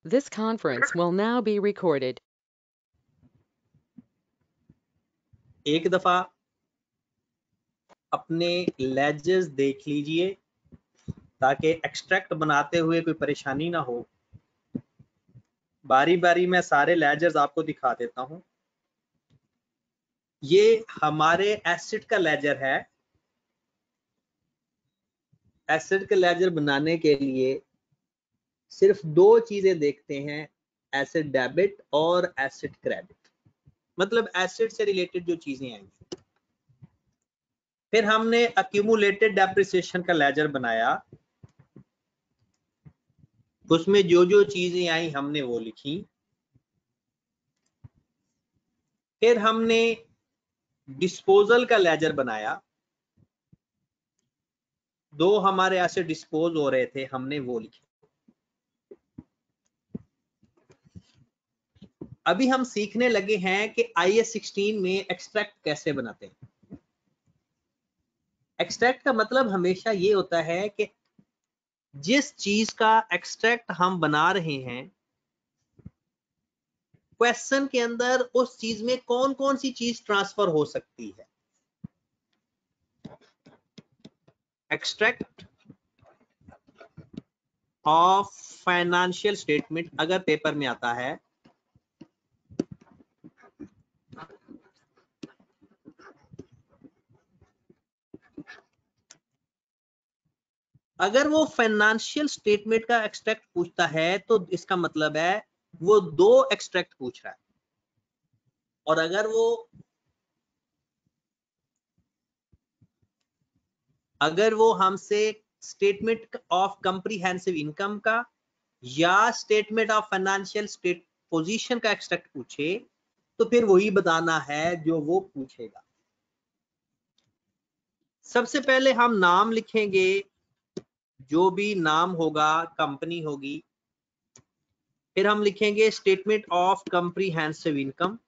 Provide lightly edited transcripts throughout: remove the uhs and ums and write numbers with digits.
This conference will now be recorded. एक दफा अपने लेजर्स देख लीजिए ताकि एक्सट्रैक्ट बनाते हुए कोई परेशानी ना हो। बारी बारी मैं सारे लेजर्स आपको दिखा देता हूं। ये हमारे एसिड का लेजर है। एसिड का लेजर बनाने के लिए सिर्फ दो चीजें देखते हैं, एसिड डेबिट और एसिड क्रेडिट, मतलब एसिड से रिलेटेड जो चीजें आएंगी। फिर हमने अक्यूमुलेटेड डेप्रिसिएशन का लेजर बनाया, उसमें जो जो चीजें आई हमने वो लिखी। फिर हमने डिस्पोजल का लेजर बनाया, दो हमारे ऐसे डिस्पोज हो रहे थे, हमने वो लिखे। अभी हम सीखने लगे हैं कि IS 16 में एक्सट्रैक्ट कैसे बनाते हैं। एक्सट्रैक्ट का मतलब हमेशा ये होता है कि जिस चीज का एक्सट्रैक्ट हम बना रहे हैं, क्वेश्चन के अंदर उस चीज में कौन कौन सी चीज ट्रांसफर हो सकती है। एक्सट्रैक्ट ऑफ फाइनेंशियल स्टेटमेंट अगर पेपर में आता है, अगर वो फाइनेंशियल स्टेटमेंट का एक्सट्रैक्ट पूछता है तो इसका मतलब है वो दो एक्सट्रैक्ट पूछ रहा है। और अगर वो हमसे स्टेटमेंट ऑफ कंप्रीहेंसिव इनकम का या statement of financial state position का एक्सट्रैक्ट पूछे तो फिर वही बताना है जो वो पूछेगा। सबसे पहले हम नाम लिखेंगे, जो भी नाम होगा कंपनी होगी। फिर हम लिखेंगे statement of comprehensive income.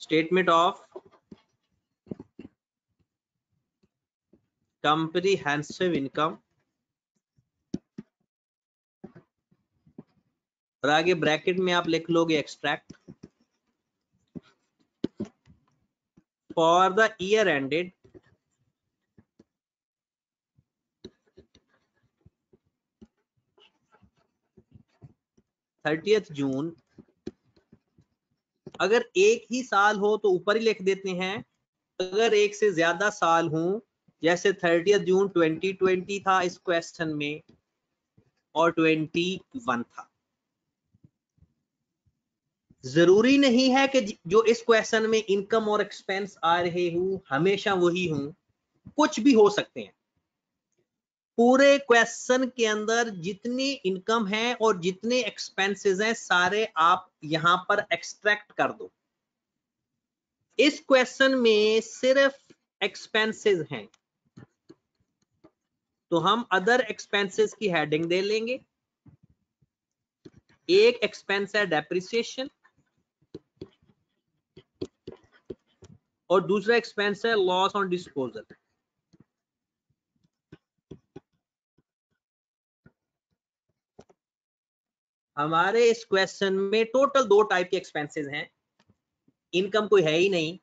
Statement of comprehensive income और आगे ब्रैकेट में आप लिख लोगे extract for the year ended June 30। अगर एक ही साल हो तो ऊपर ही लिख देते हैं, अगर एक से ज्यादा साल हो, जैसे 30 जून 2020 था इस क्वेश्चन में और 21 था, जरूरी नहीं है कि जो इस क्वेश्चन में इनकम और एक्सपेंस आ रहे हो हमेशा वही हो, कुछ भी हो सकते हैं। पूरे क्वेश्चन के अंदर जितनी इनकम है और जितने एक्सपेंसेस हैं सारे आप यहां पर एक्सट्रैक्ट कर दो। इस क्वेश्चन में सिर्फ एक्सपेंसेस हैं तो हम अदर एक्सपेंसेस की हेडिंग दे लेंगे। एक एक्सपेंस है डेप्रिसिएशन और दूसरा एक्सपेंस है लॉस ऑन डिस्पोजल। हमारे इस क्वेश्चन में टोटल दो टाइप के एक्सपेंसेस हैं, इनकम कोई है ही नहीं।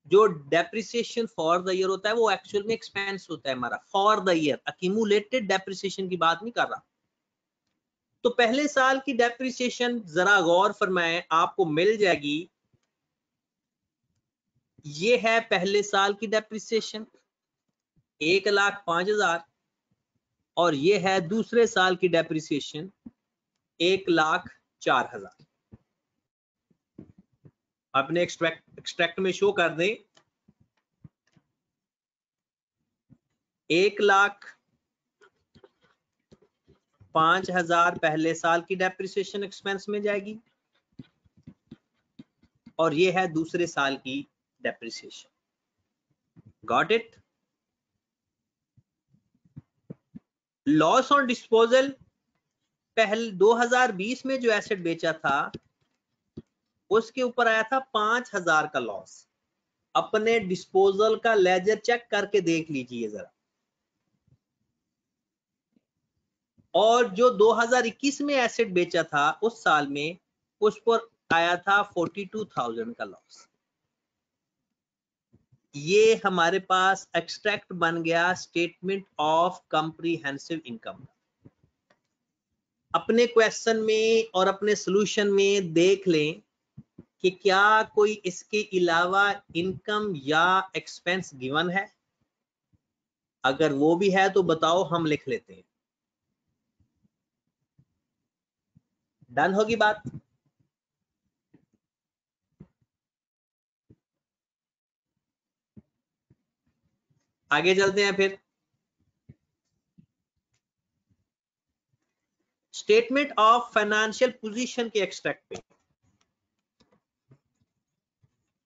जो डेप्रिसिएशन फॉर द ईयर होता है वो एक्चुअल में एक्सपेंस होता है हमारा for the year, accumulated depreciation की बात नहीं कर रहा। तो पहले साल की डेप्रिसिएशन जरा गौर फरमाएं, आपको मिल जाएगी। ये है पहले साल की डेप्रिसिएशन 1,05,000 और ये है दूसरे साल की डेप्रिसिएशन 1,04,000। अपने एक्सट्रैक्ट में शो कर दें 1,05,000 पहले साल की डेप्रिसिएशन एक्सपेंस में जाएगी और ये है दूसरे साल की depreciation. Got it. Loss on disposal, पहले 2020 में जो एसेट बेचा था उसके ऊपर आया था 5,000 का लॉस। अपने डिस्पोजल का लेजर चेक करके देख लीजिए जरा। और जो 2021 में एसेट बेचा था उस साल में, उस पर आया था 42,000 का लॉस। ये हमारे पास एक्सट्रैक्ट बन गया स्टेटमेंट ऑफ कॉम्प्रिहेंसिव इनकम। अपने क्वेश्चन में और अपने सॉल्यूशन में देख लें कि क्या कोई इसके अलावा इनकम या एक्सपेंस गिवन है। अगर वो भी है तो बताओ, हम लिख लेते हैं। डन होगी बात। आगे चलते हैं फिर। स्टेटमेंट ऑफ फाइनेंशियल पोजीशन के एक्सट्रैक्ट पे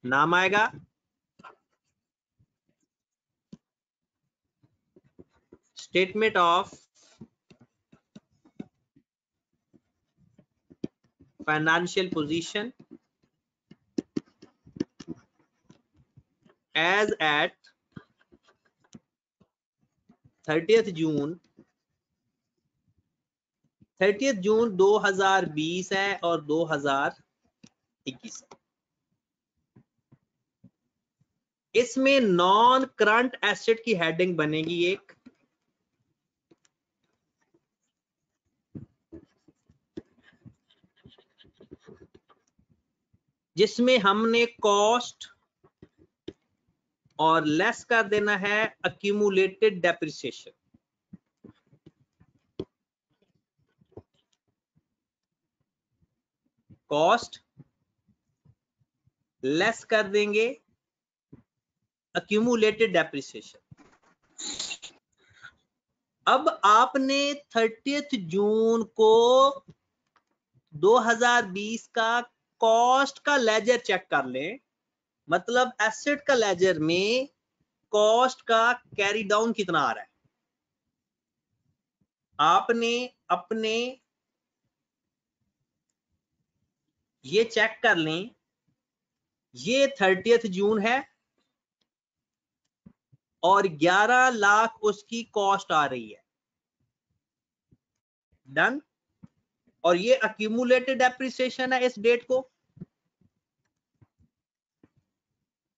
नाम आएगा statement of financial position as at 30th June 2020 है और 2021 है। इसमें नॉन करंट एसेट की हेडिंग बनेगी एक, जिसमें हमने कॉस्ट और लेस कर देना है अक्यूमुलेटेड डेप्रिसिएशन। कॉस्ट लेस कर देंगे अक्यूमुलेटेड डेप्रिसिएशन। अब आपने 30th जून को 2020 का कॉस्ट का लेजर चेक कर लें, मतलब एसेट का लेजर में कॉस्ट का कैरी डाउन कितना आ रहा है। आपने अपने ये चेक कर लें, ये 30th जून है और 11 लाख उसकी कॉस्ट आ रही है। डन। और ये अक्यूमुलेटेड डेप्रिसिएशन है इस डेट को,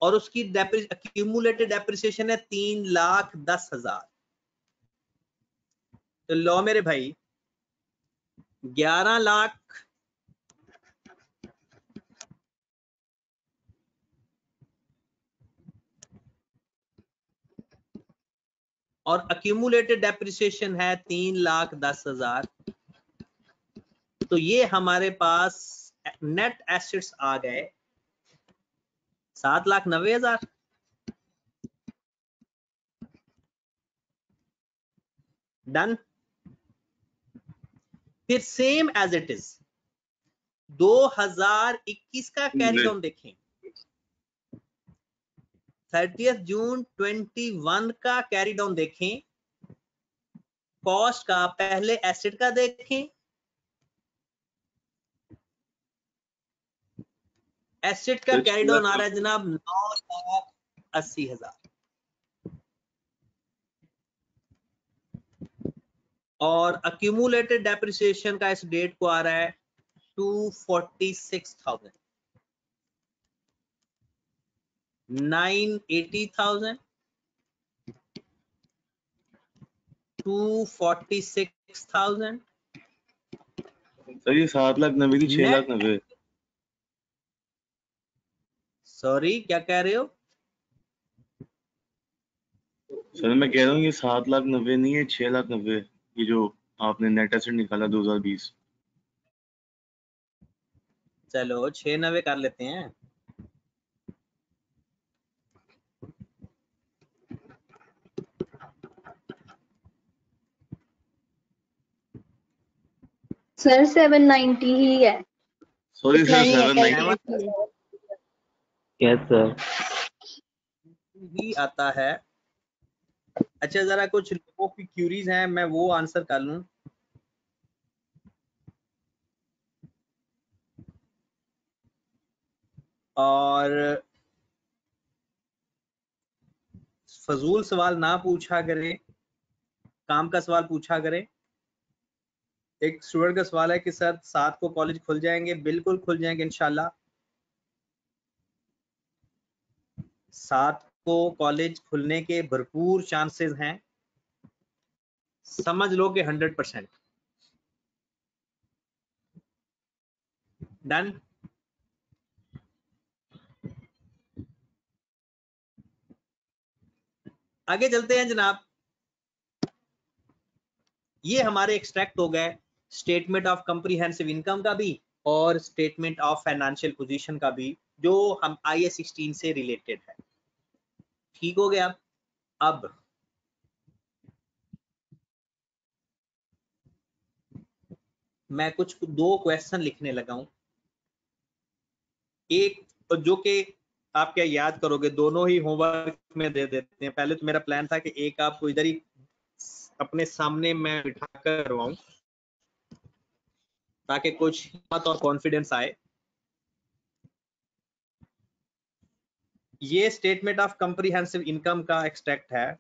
और उसकी अक्यूमुलेटेड डेप्रिसिएशन है 3,10,000। तो लो मेरे भाई, 11 लाख और अक्यूमुलेटेड डेप्रिसिएशन है 3,10,000। तो ये हमारे पास नेट एसेट्स आ गए 7,90,000। डन। फिर सेम एज इट इज 2021 का कैरी डाउन देखें। 30th जून 21 का कैरी डाउन देखें। कॉस्ट का पहले एसेट का देखें। एसेट का कैरी डाउन आ रहा है जनाब 9,80,000 और अक्यूमुलेटेड डेप्रिसिएशन का इस डेट को आ रहा है 246,000, 980,000, 246,000। सर ये 7,90,000 की 6,90,000। सॉरी क्या कह रहे हो? सर मैं कह रहा हूँ ये 7,90,000 नहीं है, 6,90,000 ये जो आपने नेट एसेट निकाला 2020। चलो 690 कर लेते हैं। सर 790 ही है। सॉरी इतना सर नहीं है 790। Yes sir. ही आता है। अच्छा जरा कुछ लोगों की क्यूरीज हैं, मैं वो आंसर कर लूं। और फजूल सवाल ना पूछा करें, काम का सवाल पूछा करें। एक स्टूडेंट का सवाल है कि सर 7 को कॉलेज खुल जाएंगे, बिल्कुल खुल जाएंगे इंशाल्लाह। 7 को कॉलेज खुलने के भरपूर चांसेस हैं, समझ लो कि 100%। डन। आगे चलते हैं जनाब। ये हमारे एक्सट्रैक्ट हो गए स्टेटमेंट ऑफ कंप्रीहेंसिव इनकम का भी और स्टेटमेंट ऑफ फाइनेंशियल पोजीशन का भी, जो हम IAS 16 से रिलेटेड है। ठीक हो गया। अब मैं कुछ 2 क्वेश्चन लिखने लगा हूं, एक जो कि आप क्या याद करोगे, दोनों ही होमवर्क में दे देते हैं। पहले तो मेरा प्लान था कि एक आपको इधर ही अपने सामने मैं बिठा कर करवाऊं ताकि कुछ हिम्मत और कॉन्फिडेंस आए। ये स्टेटमेंट ऑफ कंप्रीहेंसिव इनकम का एक्सट्रैक्ट है,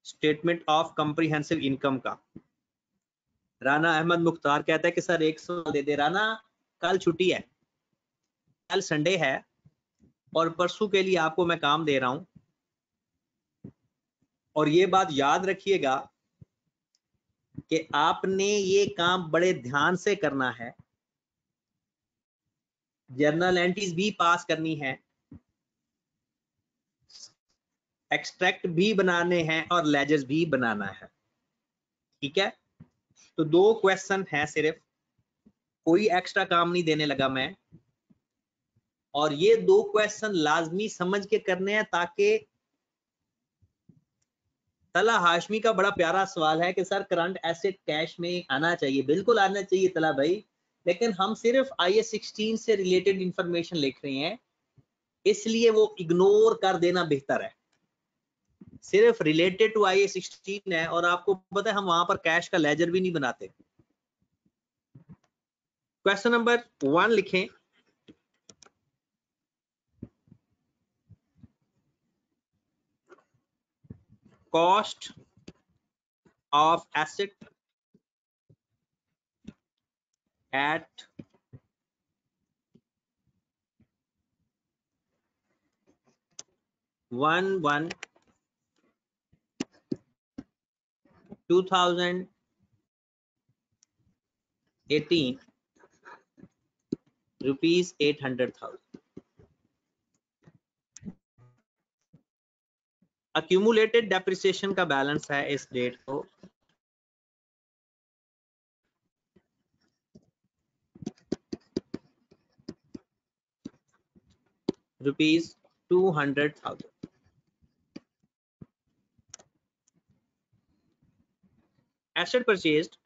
स्टेटमेंट ऑफ कंप्रीहेंसिव इनकम का। राना अहमद मुख्तार कहता है कि सर एक सवाल दे दे। राना, कल छुट्टी है, कल संडे है और परसों के लिए आपको मैं काम दे रहा हूं, और ये बात याद रखिएगा कि आपने ये काम बड़े ध्यान से करना है। जर्नल एंट्रीज भी पास करनी है, एक्सट्रैक्ट भी बनाने हैं और लेजर्स भी बनाना है। ठीक है, तो 2 क्वेश्चन है सिर्फ, कोई एक्स्ट्रा काम नहीं देने लगा मैं। और ये 2 क्वेश्चन लाजमी समझ के करने हैं, ताकि तला हाशमी का बड़ा प्यारा सवाल है कि सर करंट एसेट कैश में आना चाहिए। बिल्कुल आना चाहिए तला भाई, लेकिन हम सिर्फ IAS 16 से रिलेटेड इंफॉर्मेशन लिख रहे हैं, इसलिए वो इग्नोर कर देना बेहतर है। सिर्फ रिलेटेड टू IAS 16 है, और आपको पता है हम वहां पर कैश का लेजर भी नहीं बनाते। क्वेश्चन नंबर 1 लिखें। Cost of asset eight one 2018 rupees 800,000। Accumulated depreciation का बैलेंस है इस डेट को rupees 200,000। Asset purchased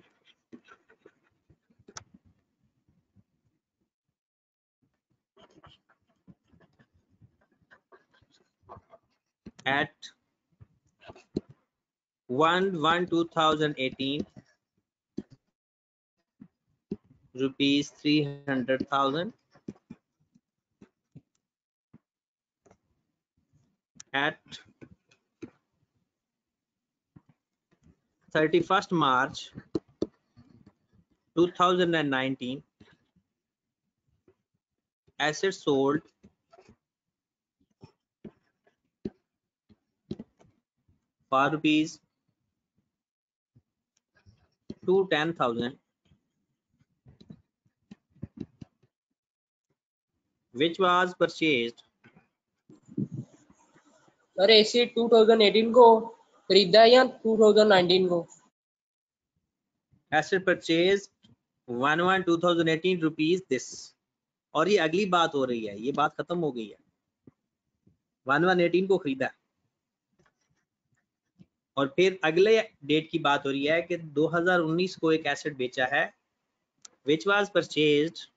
at 1/1/2018 rupees 300,000 at 31st March 2019 assets sold for rupees 210,000 which was purchased sir AC 2018 को खरीदा या 2019 को? asset purchased 1/1/2018 rupees this। और ये अगली बात हो रही है, ये बात खत्म हो गई है। 1/1/18 को खरीदा और फिर अगले डेट की बात हो रही है कि 2019 को एक एसेट बेचा है which was purchased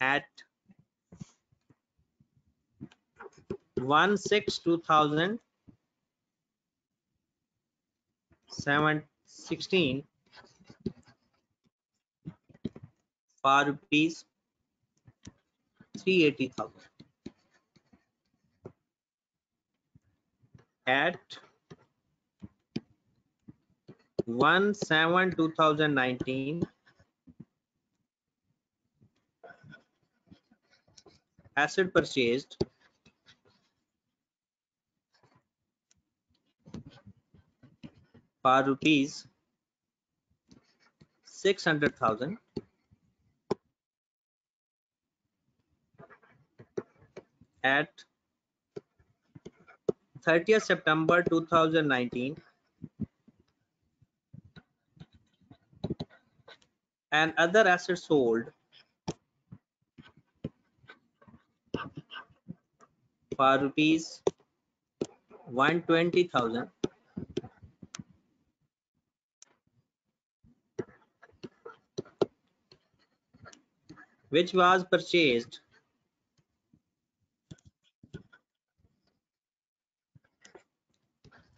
at 1/6/2016 for rupees 380,000। at 1/7/2019 asset purchased for rupees 600,000 at 30th September 2019 and other assets sold for rupees 120,000 which was purchased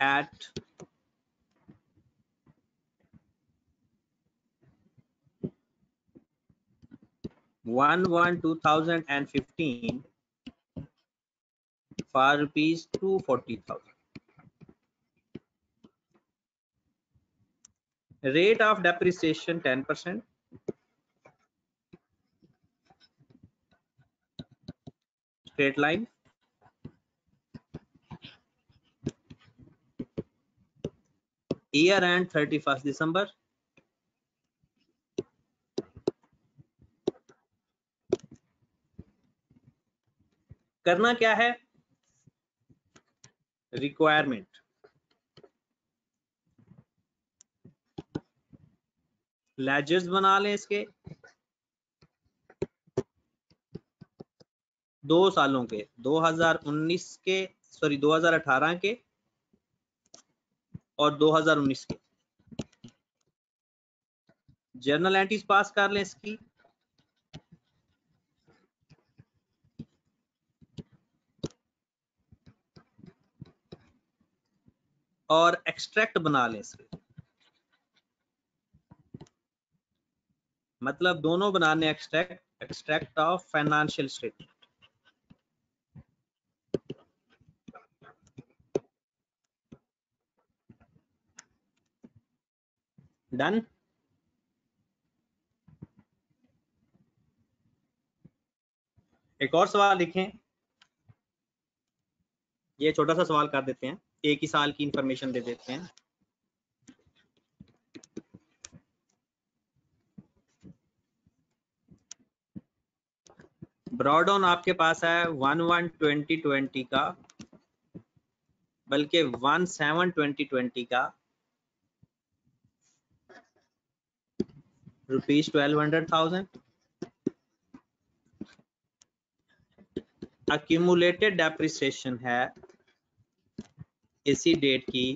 at 1/1/2015 for rupees 240,000. Rate of depreciation 10%. Straight line. Year end 31st December. करना क्या है? Requirement ledgers बना लें इसके 2 सालों के 2019 के 2018 के और 2019 के जर्नल एंट्रीज पास कर लें इसकी और एक्सट्रैक्ट बना लें इसके मतलब दोनों बनाने extract of financial statement done. एक और सवाल लिखें ये छोटा सा सवाल कर देते हैं एक ही साल की इंफॉर्मेशन दे देते हैं ब्रॉडऑन आपके पास है 1/1/2020 का बल्कि 1/7/2020 का रुपीज 1200,000 accumulated depreciation है इसी डेट की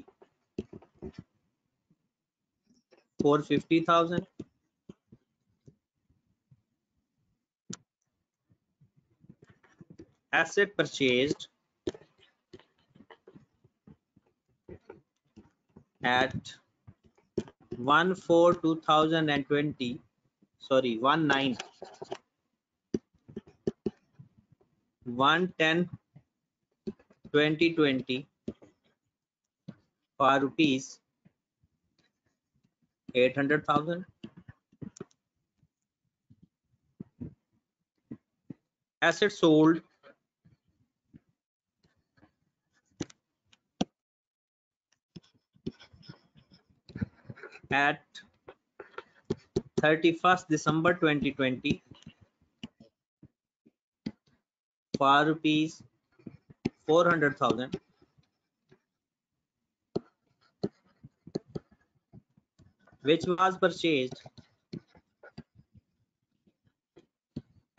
450,000 asset purchased at 1/4/2020 sorry 1/10/2020 for rupees 800,000 assets sold at 31st December 2020 for rupees 400,000 which was purchased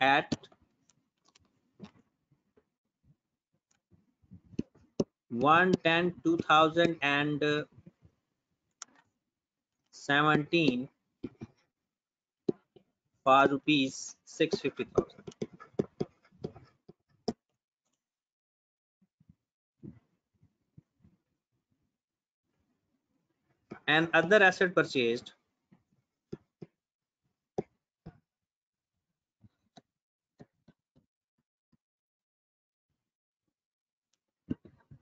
at 1/10/2017 for rupees 650,000 and other asset purchased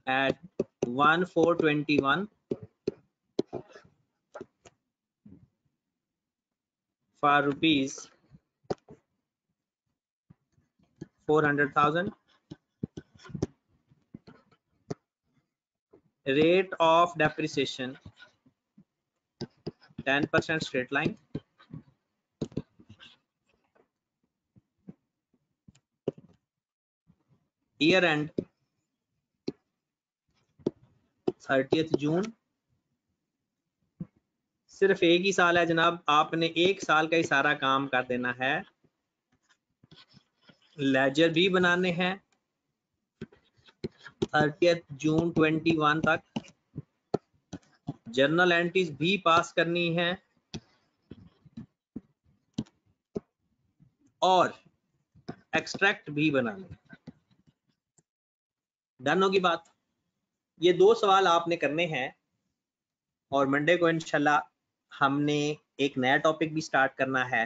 at 1421 for rupees 400,000. Rate of depreciation 10% straight line. Year end 30th जून. सिर्फ एक ही साल है जनाब, आपने एक साल का ही सारा काम कर देना है. लेजर भी बनाने हैं 30th जून 21 तक. जर्नल एंट्रीज भी पास करनी है और एक्सट्रैक्ट भी बनाने हैं. डन होगी बात. ये 2 सवाल आपने करने हैं और मंडे को इंशाल्लाह हमने एक नया टॉपिक भी स्टार्ट करना है.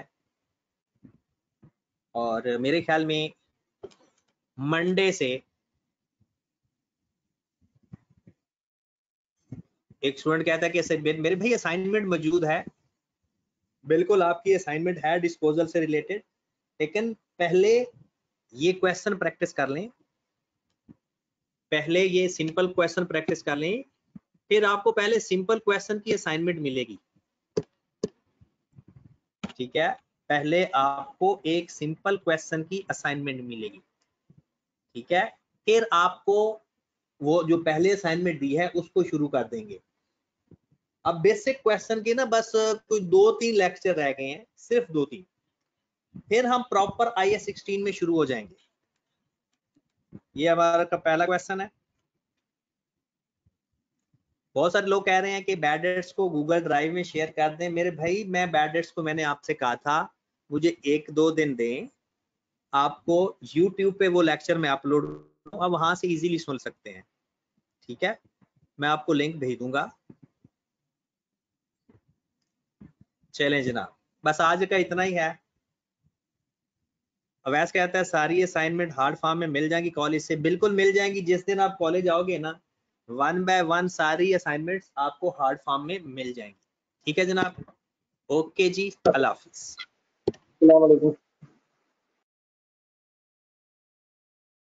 और मेरे ख्याल में मंडे से एक स्टूडेंट कहता है कि मेरे भाई असाइनमेंट मौजूद है. बिल्कुल आपकी असाइनमेंट है डिस्पोजल से रिलेटेड, लेकिन पहले ये क्वेश्चन प्रैक्टिस कर लें. पहले ये सिंपल क्वेश्चन प्रैक्टिस कर लें, फिर आपको पहले सिंपल क्वेश्चन की असाइनमेंट मिलेगी. ठीक है, पहले आपको एक सिंपल क्वेश्चन की असाइनमेंट मिलेगी. ठीक है, फिर आपको वो जो पहले असाइनमेंट दी है उसको शुरू कर देंगे. अब बेसिक क्वेश्चन के ना बस कुछ 2-3 लेक्चर रह गए हैं, सिर्फ 2-3, फिर हम प्रॉपर IAS 16 में शुरू हो जाएंगे. ये हमारा का पहला क्वेश्चन है. बहुत सारे लोग कह रहे हैं कि बैडेट्स को गूगल ड्राइव में शेयर कर दें. मेरे भाई मैं बैडेट्स को मैंने आपसे कहा था मुझे 1-2 दिन दें, आपको YouTube पे वो लेक्चर में अपलोड, आप वहां से इजीली सुन सकते हैं. ठीक है, मैं आपको लिंक भेज दूंगा. चलें जनाब, बस आज का इतना ही है. अवैस कहता है सारी असाइनमेंट हार्ड फॉर्म में मिल जाएंगी कॉलेज से. बिल्कुल मिल जाएंगी. जिस दिन आप कॉलेज आओगे ना, 1 बाय 1 सारी असाइनमेंट्स आपको हार्ड फॉर्म में मिल जाएंगी. ठीक है जनाब, ओके जी, अल्लाह हाफिज.